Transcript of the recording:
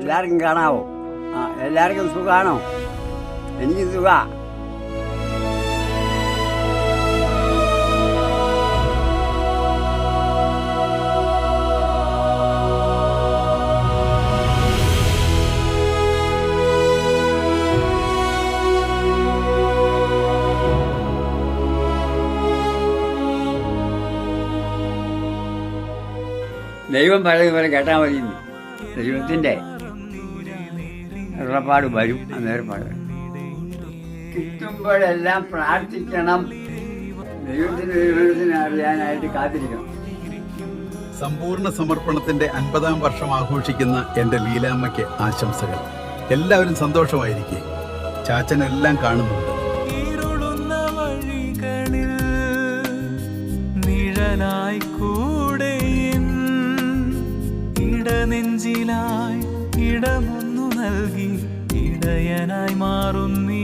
എല്ലാവർക്കും കാണാവോ? എല്ലാവർക്കും സുഖമാണോ? എനിക്ക് സുഖ. ദൈവം പറയുന്നതുപോലെ കേട്ടാൽ മതി. ദൈവത്തിൻ്റെ ഉറപ്പാട് വരും. അന്നേരം പറയും കിട്ടുമ്പോഴെല്ലാം പ്രാർത്ഥിക്കണം. ദൈവത്തിന് അറിയാനായിട്ട് കാത്തിരിക്കണം. സമ്പൂർണ്ണ സമർപ്പണത്തിന്റെ 50-ാം വർഷം ആഘോഷിക്കുന്ന എൻ്റെ ലീലാമ്മയ്ക്ക് ആശംസകൾ. എല്ലാവരും സന്തോഷമായിരിക്കെ. ചാച്ചനെല്ലാം കാണുന്നുണ്ട്. നിഴലായി കൂടെ ഇടനെഞ്ചിലായി ഇടമൊന്നു നൽകി ഇടയനായി മാറുന്നീ